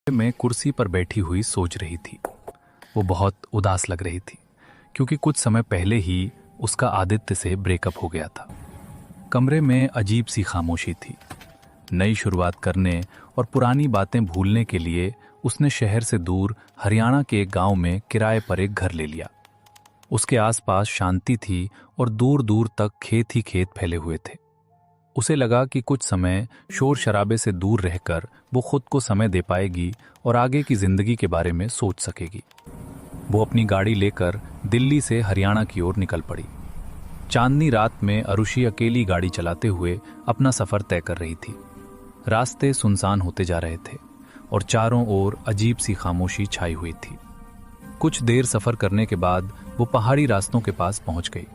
में कुर्सी पर बैठी हुई सोच रही थी। वो बहुत उदास लग रही थी क्योंकि कुछ समय पहले ही उसका आदित्य से ब्रेकअप हो गया था। कमरे में अजीब सी खामोशी थी। नई शुरुआत करने और पुरानी बातें भूलने के लिए उसने शहर से दूर हरियाणा के एक गांव में किराए पर एक घर ले लिया। उसके आसपास शांति थी और दूर दूर तक खेत ही खेत फैले हुए थे। उसे लगा कि कुछ समय शोर शराबे से दूर रहकर वो खुद को समय दे पाएगी और आगे की जिंदगी के बारे में सोच सकेगी। वो अपनी गाड़ी लेकर दिल्ली से हरियाणा की ओर निकल पड़ी। चांदनी रात में अरुषि अकेली गाड़ी चलाते हुए अपना सफर तय कर रही थी। रास्ते सुनसान होते जा रहे थे और चारों ओर अजीब सी खामोशी छाई हुई थी। कुछ देर सफर करने के बाद वो पहाड़ी रास्तों के पास पहुंच गई।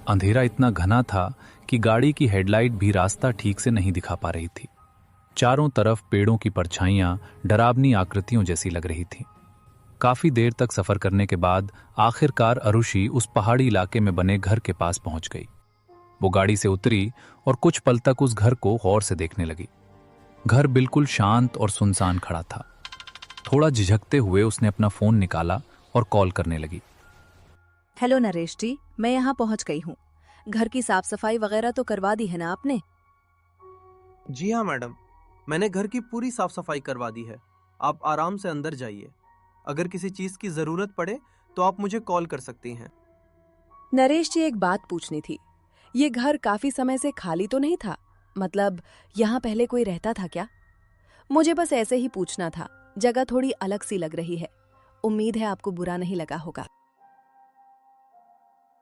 अंधेरा इतना घना था कि गाड़ी की हेडलाइट भी रास्ता ठीक से नहीं दिखा पा रही थी। चारों तरफ पेड़ों की परछाइयां डरावनी आकृतियों जैसी लग रही थीं। काफी देर तक सफर करने के बाद आखिरकार अरुषि उस पहाड़ी इलाके में बने घर के पास पहुंच गई। वो गाड़ी से उतरी और कुछ पल तक उस घर को गौर से देखने लगी। घर बिल्कुल शांत और सुनसान खड़ा था। थोड़ा झिझकते हुए उसने अपना फोन निकाला और कॉल करने लगी। हेलो नरेश जी, मैं यहाँ पहुँच गई हूँ। घर की साफ सफाई वगैरह तो करवा दी है ना आपने? जी हाँ मैडम, मैंने घर की पूरी साफ सफाई करवा दी है। आप आराम से अंदर जाइए। अगर किसी चीज की जरूरत पड़े तो आप मुझे कॉल कर सकती हैं। नरेश जी, एक बात पूछनी थी। ये घर काफी समय से खाली तो नहीं था? मतलब यहाँ पहले कोई रहता था क्या? मुझे बस ऐसे ही पूछना था। जगह थोड़ी अलग सी लग रही है। उम्मीद है आपको बुरा नहीं लगा होगा।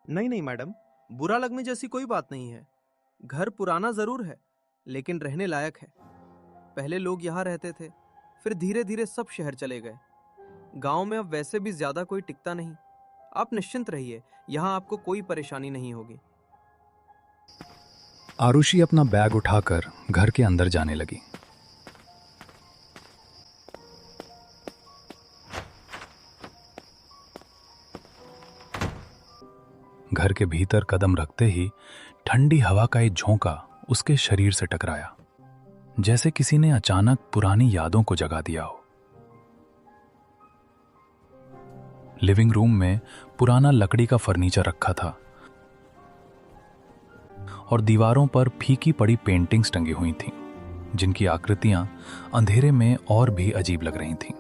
नहीं नहीं मैडम, बुरा लगने जैसी कोई बात नहीं है। घर पुराना जरूर है, लेकिन रहने लायक है। पहले लोग यहाँ रहते थे, फिर धीरे धीरे सब शहर चले गए। गांव में अब वैसे भी ज्यादा कोई टिकता नहीं। आप निश्चिंत रहिए, यहाँ आपको कोई परेशानी नहीं होगी। आरुषि अपना बैग उठाकर घर के अंदर जाने लगी। घर के भीतर कदम रखते ही ठंडी हवा का एक झोंका उसके शरीर से टकराया, जैसे किसी ने अचानक पुरानी यादों को जगा दिया हो। लिविंग रूम में पुराना लकड़ी का फर्नीचर रखा था और दीवारों पर फीकी पड़ी पेंटिंग्स टंगी हुई थीं, जिनकी आकृतियां अंधेरे में और भी अजीब लग रही थीं।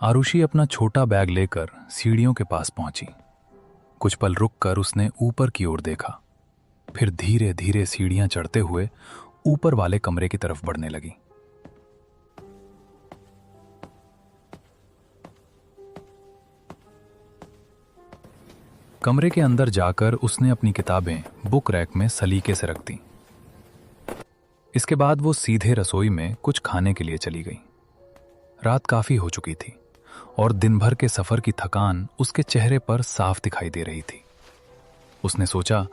आरुषि अपना छोटा बैग लेकर सीढ़ियों के पास पहुंची। कुछ पल रुककर उसने ऊपर की ओर देखा, फिर धीरे धीरे सीढ़ियां चढ़ते हुए ऊपर वाले कमरे की तरफ बढ़ने लगी। कमरे के अंदर जाकर उसने अपनी किताबें बुक रैक में सलीके से रख दी। इसके बाद वो सीधे रसोई में कुछ खाने के लिए चली गई। रात काफी हो चुकी थी और दिन भर के सफर की थकान उसके चेहरे पर साफ दिखाई दे रही थी। उसने सोचा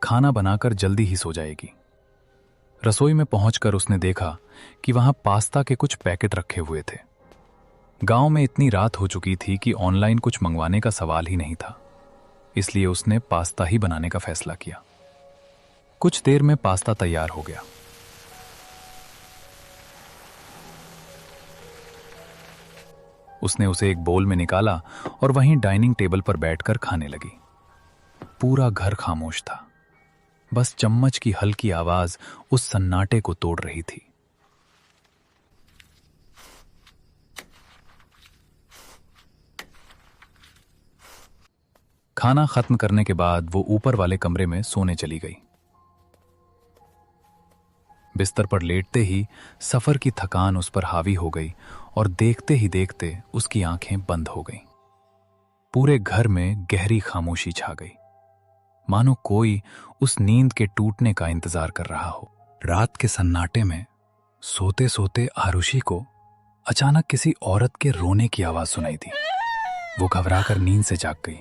खाना बनाकर जल्दी ही सो जाएगी। रसोई में पहुंचकर उसने देखा कि वहां पास्ता के कुछ पैकेट रखे हुए थे। गांव में इतनी रात हो चुकी थी कि ऑनलाइन कुछ मंगवाने का सवाल ही नहीं था, इसलिए उसने पास्ता ही बनाने का फैसला किया। कुछ देर में पास्ता तैयार हो गया। उसने उसे एक बोल में निकाला और वहीं डाइनिंग टेबल पर बैठकर खाने लगी। पूरा घर खामोश था। बस चम्मच की हल्की आवाज उस सन्नाटे को तोड़ रही थी। खाना खत्म करने के बाद वो ऊपर वाले कमरे में सोने चली गई। बिस्तर पर लेटते ही सफर की थकान उस पर हावी हो गई और देखते ही देखते उसकी आंखें बंद हो गईं। पूरे घर में गहरी खामोशी छा गई, मानो कोई उस नींद के टूटने का इंतजार कर रहा हो। रात के सन्नाटे में सोते सोते आरुषि को अचानक किसी औरत के रोने की आवाज सुनाई दी। वो घबराकर नींद से जाग गई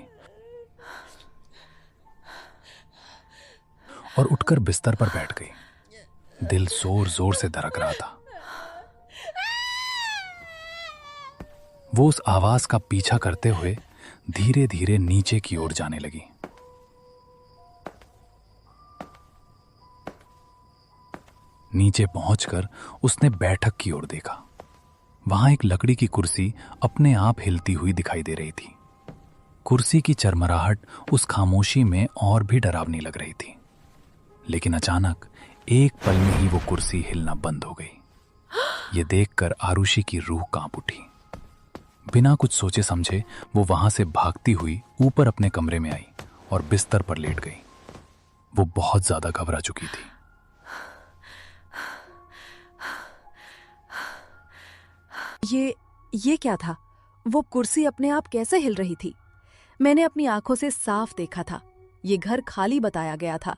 और उठकर बिस्तर पर बैठ गई। दिल जोर जोर से धड़क रहा था। वो उस आवाज का पीछा करते हुए धीरे धीरे नीचे की ओर जाने लगी। नीचे पहुंचकर उसने बैठक की ओर देखा। वहां एक लकड़ी की कुर्सी अपने आप हिलती हुई दिखाई दे रही थी। कुर्सी की चरमराहट उस खामोशी में और भी डरावनी लग रही थी। लेकिन अचानक एक पल में ही वो कुर्सी हिलना बंद हो गई। ये देखकर आरुषि की रूह कांप उठी। बिना कुछ सोचे समझे वो वहां से भागती हुई ऊपर अपने कमरे में आई और बिस्तर पर लेट गई। वो बहुत ज्यादा घबरा चुकी थी। ये क्या था? वो कुर्सी अपने आप कैसे हिल रही थी? मैंने अपनी आंखों से साफ देखा था। ये घर खाली बताया गया था।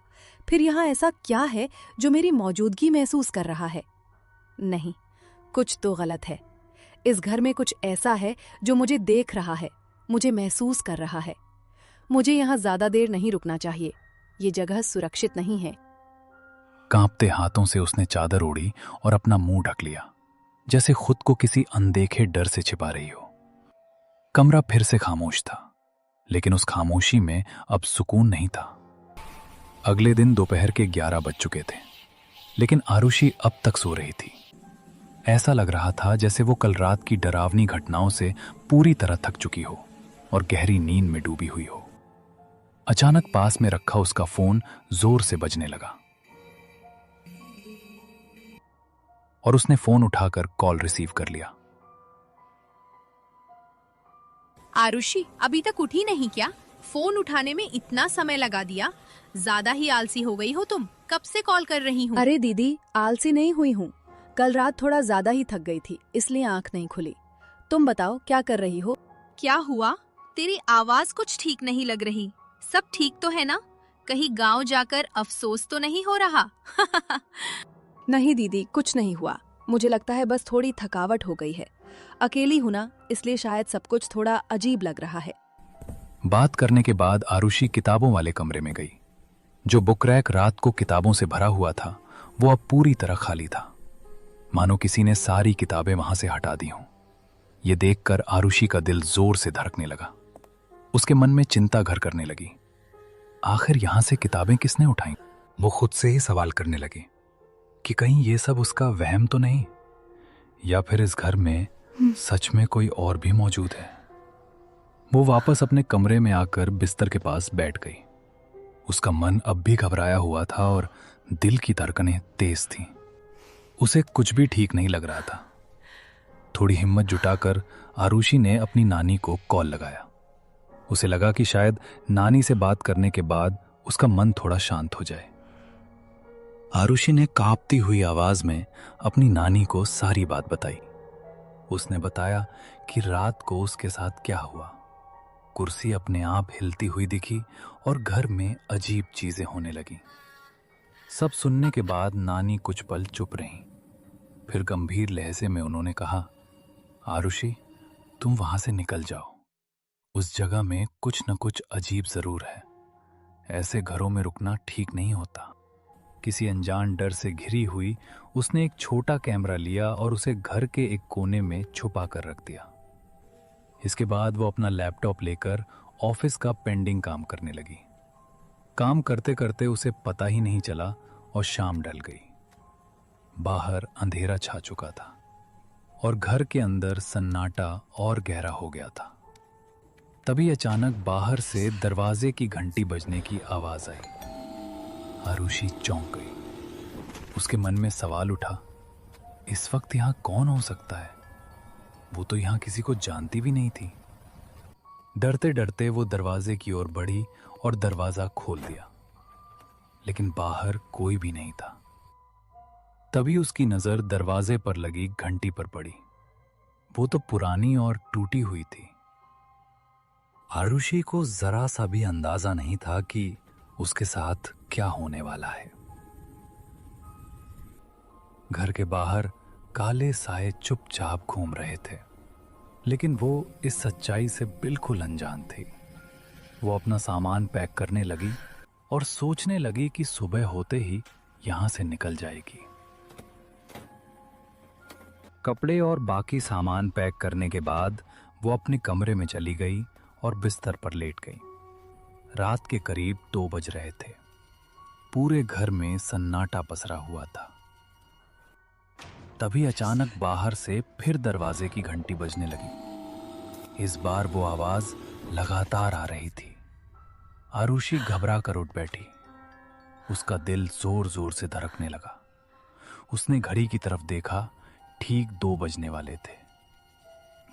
फिर यहाँ ऐसा क्या है जो मेरी मौजूदगी महसूस कर रहा है? नहीं, कुछ तो गलत है। इस घर में कुछ ऐसा है जो मुझे देख रहा है, मुझे महसूस कर रहा है। मुझे यहाँ ज्यादा देर नहीं रुकना चाहिए। ये जगह सुरक्षित नहीं है। कांपते हाथों से उसने चादर ओढ़ी और अपना मुंह ढक लिया, जैसे खुद को किसी अनदेखे डर से छिपा रही हो। कमरा फिर से खामोश था, लेकिन उस खामोशी में अब सुकून नहीं था। अगले दिन दोपहर के 11 बज चुके थे, लेकिन आरुषि अब तक सो रही थी। ऐसा लग रहा था जैसे वो कल रात की डरावनी घटनाओं से पूरी तरह थक चुकी हो और गहरी नींद में डूबी हुई हो। अचानक पास में रखा उसका फोन जोर से बजने लगा और उसने फोन उठाकर कॉल रिसीव कर लिया। आरुषि, अभी तक उठी नहीं क्या? फोन उठाने में इतना समय लगा दिया। ज्यादा ही आलसी हो गई हो तुम। कब से कॉल कर रही हूँ। अरे दीदी, आलसी नहीं हुई हूँ। कल रात थोड़ा ज्यादा ही थक गई थी, इसलिए आंख नहीं खुली। तुम बताओ क्या कर रही हो? क्या हुआ? तेरी आवाज कुछ ठीक नहीं लग रही। सब ठीक तो है ना? कहीं गांव जाकर अफसोस तो नहीं हो रहा? नहीं दीदी, कुछ नहीं हुआ। मुझे लगता है बस थोड़ी थकावट हो गई है। अकेली हूं ना, इसलिए शायद सब कुछ थोड़ा अजीब लग रहा है। बात करने के बाद आरुषि किताबों वाले कमरे में गई। जो बुक रैक रात को किताबों से भरा हुआ था, वो अब पूरी तरह खाली था, मानो किसी ने सारी किताबें वहां से हटा दी हों। ये देखकर आरुषि का दिल जोर से धड़कने लगा। उसके मन में चिंता घर करने लगी। आखिर यहां से किताबें किसने उठाई? वो खुद से ही सवाल करने लगी कि कहीं ये सब उसका वहम तो नहीं, या फिर इस घर में सच में कोई और भी मौजूद है। वो वापस अपने कमरे में आकर बिस्तर के पास बैठ गई। उसका मन अब भी घबराया हुआ था और दिल की धड़कनें तेज थीं। उसे कुछ भी ठीक नहीं लग रहा था। थोड़ी हिम्मत जुटाकर आरुषि ने अपनी नानी को कॉल लगाया। उसे लगा कि शायद नानी से बात करने के बाद उसका मन थोड़ा शांत हो जाए। आरुषि ने कांपती हुई आवाज में अपनी नानी को सारी बात बताई। उसने बताया कि रात को उसके साथ क्या हुआ। कुर्सी अपने आप हिलती हुई दिखी और घर में अजीब चीजें होने लगीं। सब सुनने के बाद नानी कुछ पल चुप रहीं। फिर गंभीर लहजे में उन्होंने कहा, आरुषि, तुम वहां से निकल जाओ। उस जगह में कुछ न कुछ अजीब जरूर है। ऐसे घरों में रुकना ठीक नहीं होता। किसी अनजान डर से घिरी हुई उसने एक छोटा कैमरा लिया और उसे घर के एक कोने में छुपा कर रख दिया। इसके बाद वो अपना लैपटॉप लेकर ऑफिस का पेंडिंग काम करने लगी। काम करते करते उसे पता ही नहीं चला और शाम ढल गई। बाहर अंधेरा छा चुका था और घर के अंदर सन्नाटा और गहरा हो गया था। तभी अचानक बाहर से दरवाजे की घंटी बजने की आवाज आई। आरुषि चौंक गई। उसके मन में सवाल उठा, इस वक्त यहाँ कौन हो सकता है? वो तो यहाँ किसी को जानती भी नहीं थी। डरते डरते वो दरवाजे की ओर बढ़ी और दरवाजा खोल दिया, लेकिन बाहर कोई भी नहीं था। तभी उसकी नजर दरवाजे पर लगी घंटी पर पड़ी। वो तो पुरानी और टूटी हुई थी। आरुषि को जरा सा भी अंदाजा नहीं था कि उसके साथ क्या होने वाला है। घर के बाहर काले साए चुपचाप घूम रहे थे, लेकिन वो इस सच्चाई से बिल्कुल अनजान थी। वो अपना सामान पैक करने लगी और सोचने लगी कि सुबह होते ही यहां से निकल जाएगी। कपड़े और बाकी सामान पैक करने के बाद वो अपने कमरे में चली गई और बिस्तर पर लेट गई। रात के करीब 2 बज रहे थे। पूरे घर में सन्नाटा पसरा हुआ था तभी अचानक बाहर से फिर दरवाजे की घंटी बजने लगी। इस बार वो आवाज लगातार आ रही थी। आरुषि घबरा कर उठ बैठी। उसका दिल जोर जोर से धड़कने लगा। उसने घड़ी की तरफ देखा, ठीक 2 बजने वाले थे।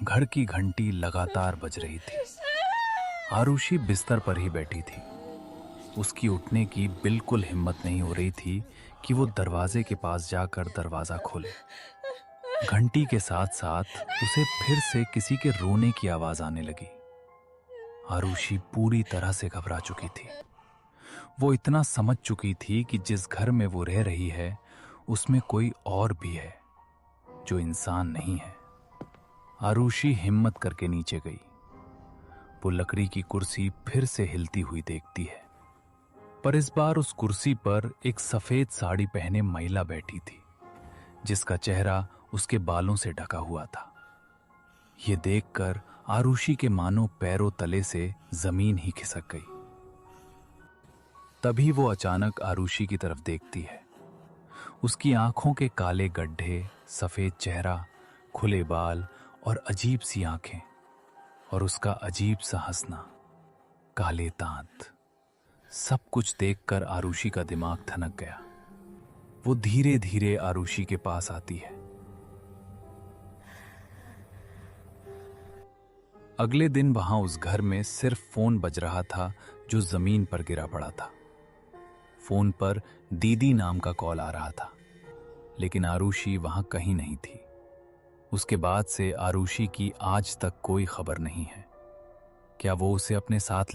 घर की घंटी लगातार बज रही थी। आरुषि बिस्तर पर ही बैठी थी। उसकी उठने की बिल्कुल हिम्मत नहीं हो रही थी कि वो दरवाजे के पास जाकर दरवाजा खोले। घंटी के साथ साथ उसे फिर से किसी के रोने की आवाज आने लगी। आरुषि पूरी तरह से घबरा चुकी थी। वो इतना समझ चुकी थी कि जिस घर में वो रह रही है उसमें कोई और भी है जो इंसान नहीं है। आरुषि हिम्मत करके नीचे गई। वो लकड़ी की कुर्सी फिर से हिलती हुई देखती है, पर इस बार उस कुर्सी पर एक सफेद साड़ी पहने महिला बैठी थी, जिसका चेहरा उसके बालों से ढका हुआ था। ये देखकर आरुषि के मानो पैरों तले से जमीन ही खिसक गई। तभी वो अचानक आरुषि की तरफ देखती है। उसकी आंखों के काले गड्ढे, सफेद चेहरा, खुले बाल और अजीब सी आंखें, और उसका अजीब सा हंसना, काले दांत, सब कुछ देखकर आरुषि का दिमाग ठनक गया। वो धीरे धीरे आरुषि के पास आती है। अगले दिन वहां उस घर में सिर्फ फोन बज रहा था जो जमीन पर गिरा पड़ा था। फोन पर दीदी नाम का कॉल आ रहा था, लेकिन आरुषि वहां कहीं नहीं थी। उसके बाद से आरुषि की आज तक कोई खबर नहीं है। क्या वो उसे अपने साथ ले